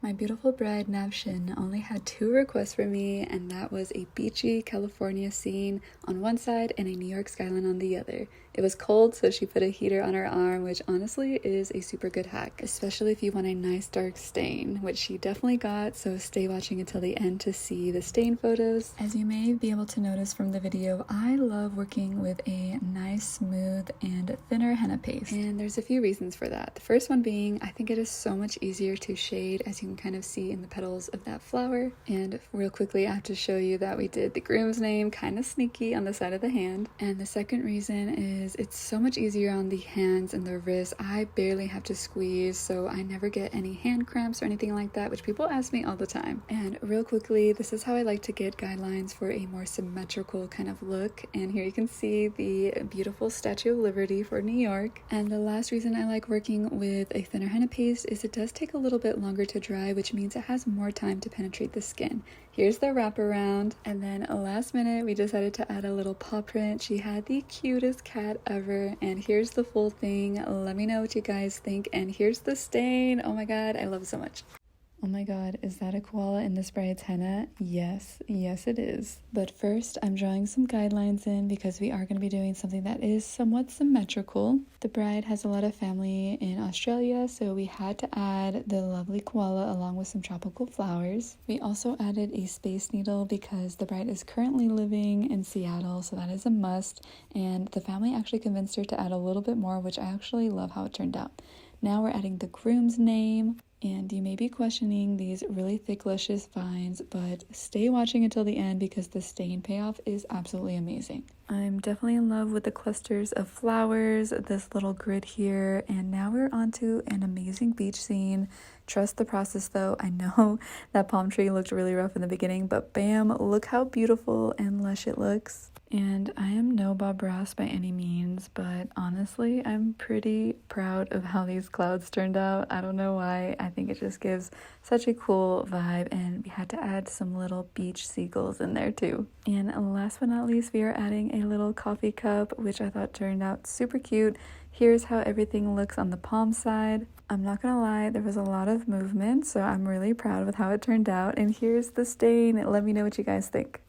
My beautiful bride Navshin only had 2 requests from me, and that was a beachy California scene on one side and a New York skyline on the other. It was cold, so she put a heater on her arm, which honestly is a super good hack, especially if you want a nice dark stain, which she definitely got, so stay watching until the end to see the stain photos. As you may be able to notice from the video, I love working with a nice, smooth, and thinner henna paste, and there's a few reasons for that. The first one being, I think it is so much easier to shade, as you can kind of see in the petals of that flower. And real quickly, I have to show you that we did the groom's name kind of sneaky on the side of the hand. And the second reason is it's so much easier on the hands and the wrists. I barely have to squeeze, so I never get any hand cramps or anything like that, which people ask me all the time. And real quickly, this is how I like to get guidelines for a more symmetrical kind of look. And here you can see the beautiful Statue of Liberty for New York. And the last reason I like working with a thinner henna paste is it does take a little bit longer to dry, which means it has more time to penetrate the skin. Here's the wraparound, and then last minute we decided to add a little paw print. She had the cutest cat ever, and here's the full thing. Let me know what you guys think, and here's the stain. Oh my god, I love it so much. Oh my god, is that a koala in this bride's henna? Yes, yes it is. But first, I'm drawing some guidelines in because we are going to be doing something that is somewhat symmetrical. The bride has a lot of family in Australia, so we had to add the lovely koala along with some tropical flowers. We also added a space needle because the bride is currently living in Seattle, so that is a must. And the family actually convinced her to add a little bit more, which I actually love how it turned out. Now we're adding the groom's name. And you may be questioning these really thick, luscious vines, but stay watching until the end because the stain payoff is absolutely amazing. I'm definitely in love with the clusters of flowers, this little grid here, and now we're on to an amazing beach scene. Trust the process though. I know that palm tree looked really rough in the beginning, but bam, look how beautiful and lush it looks. And I am no Bob Ross by any means, but honestly, I'm pretty proud of how these clouds turned out. I don't know why. I think it just gives such a cool vibe, and we had to add some little beach seagulls in there too. And last but not least, we are adding a little coffee cup, which I thought turned out super cute. Here's how everything looks on the palm side. I'm not gonna lie, there was a lot of movement, so I'm really proud with how it turned out. And here's the stain. Let me know what you guys think.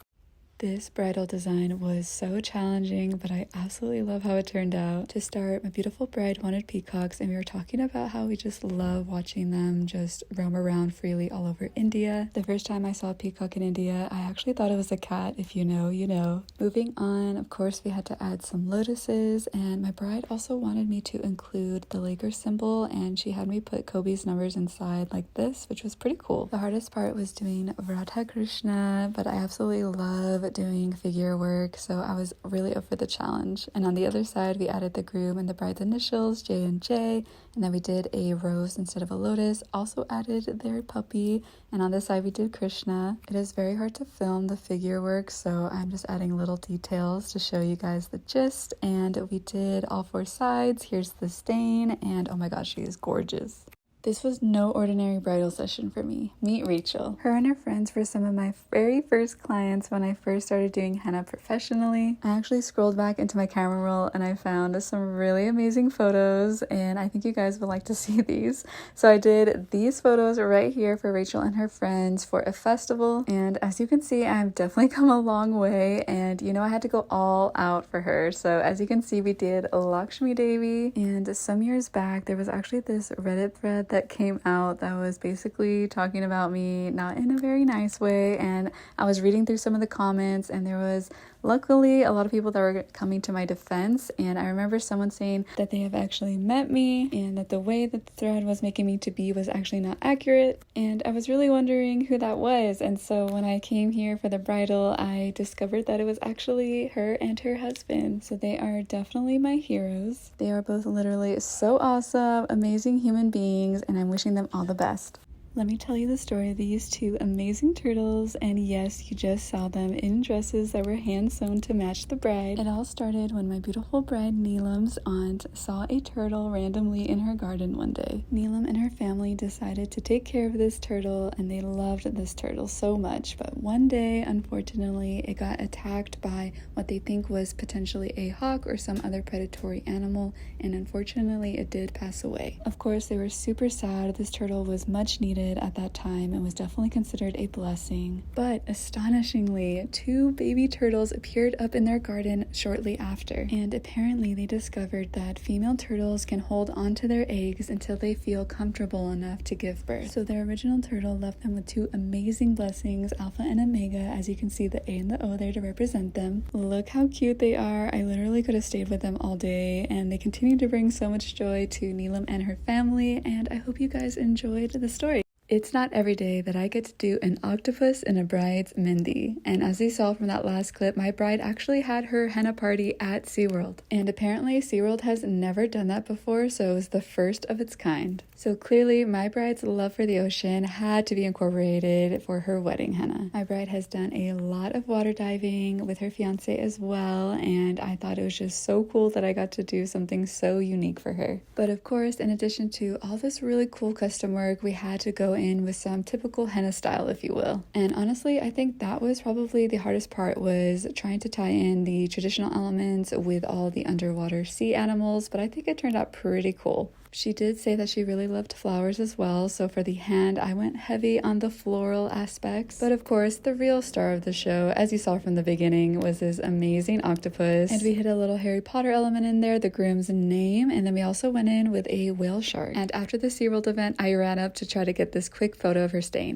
This bridal design was so challenging, but I absolutely love how it turned out. To start, my beautiful bride wanted peacocks, and we were talking about how we just love watching them just roam around freely all over India. The first time I saw a peacock in India, I actually thought it was a cat. If you know, you know. Moving on, of course, we had to add some lotuses, and my bride also wanted me to include the Laker symbol, and she had me put Kobe's numbers inside like this, which was pretty cool. The hardest part was doing Radha Krishna, but I absolutely love doing figure work, so I was really up for the challenge. And on the other side, we added the groom and the bride's initials, J and J, and then we did a rose instead of a lotus, also added their puppy, and on this side we did Krishna. It is very hard to film the figure work, so I'm just adding little details to show you guys the gist. And we did all 4 sides. Here's the stain, and oh my gosh, she is gorgeous. This was no ordinary bridal session for me. Meet Rachel. Her and her friends were some of my very first clients when I first started doing henna professionally. I actually scrolled back into my camera roll and I found some really amazing photos, and I think you guys would like to see these. So I did these photos right here for Rachel and her friends for a festival, and as you can see, I've definitely come a long way, and you know, I had to go all out for her. So as you can see, we did Lakshmi Devi, and some years back there was actually this Reddit thread that came out that was basically talking about me not in a very nice way, and I was reading through some of the comments, and there was luckily a lot of people that were coming to my defense. And I remember someone saying that they have actually met me and that the way that the thread was making me to be was actually not accurate, and I was really wondering who that was. And so when I came here for the bridal, I discovered that it was actually her and her husband. So they are definitely my heroes. They are both literally so awesome, amazing human beings, and I'm wishing them all the best. Let me tell you the story of these 2 amazing turtles, and yes, you just saw them in dresses that were hand sewn to match the bride. It all started when my beautiful bride Neelam's aunt saw a turtle randomly in her garden one day. Neelam and her family decided to take care of this turtle, and they loved this turtle so much, but one day, unfortunately, it got attacked by what they think was potentially a hawk or some other predatory animal, and unfortunately it did pass away. Of course, they were super sad. This turtle was much needed, needed at that time and was definitely considered a blessing. But astonishingly, 2 baby turtles appeared up in their garden shortly after, and apparently they discovered that female turtles can hold onto their eggs until they feel comfortable enough to give birth. So their original turtle left them with 2 amazing blessings, Alpha and Omega, as you can see the A and the O there to represent them. Look how cute they are. I literally could have stayed with them all day, and they continue to bring so much joy to Neelam and her family, and I hope you guys enjoyed the story. It's not every day that I get to do an octopus in a bride's mehndi, and as you saw from that last clip, my bride actually had her henna party at SeaWorld, and apparently SeaWorld has never done that before, so it was the first of its kind. So clearly my bride's love for the ocean had to be incorporated for her wedding henna. My bride has done a lot of water diving with her fiance as well, and I thought it was just so cool that I got to do something so unique for her. But of course, in addition to all this really cool custom work, we had to go in with some typical henna style, if you will. And honestly, I think that was probably the hardest part, was trying to tie in the traditional elements with all the underwater sea animals, but I think it turned out pretty cool. She did say that she really loved flowers as well, so for the hand, I went heavy on the floral aspects. But of course, the real star of the show, as you saw from the beginning, was this amazing octopus. And we hit a little Harry Potter element in there, the groom's name, and then we also went in with a whale shark. And after the SeaWorld event, I ran up to try to get this quick photo of her staying.